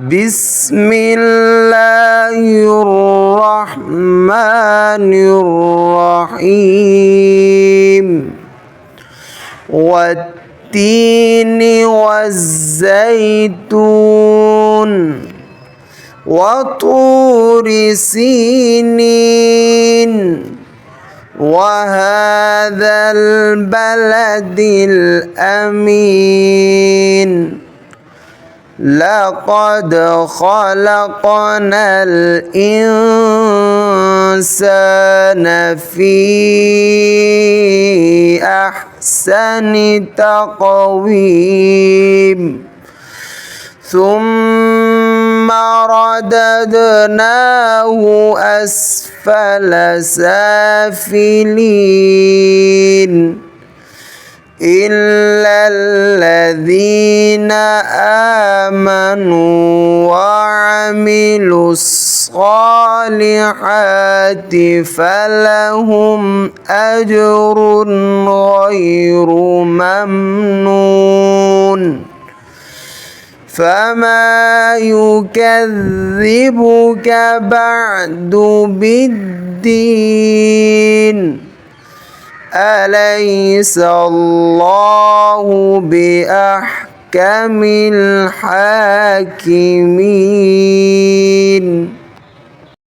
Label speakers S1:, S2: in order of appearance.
S1: بسم الله الرحمن الرحيم والتين والزيتون وطور سينين وهذا البلد الأمين لقد خلقنا الإنسان في أحسن تقويم ثم رددناه أسفل سافلين إلا الذين آمنوا وعملوا الصالحات فلهم أجر غير ممنون فما يكذبك بعد بالدين أليس الله بأحكم الحاكمين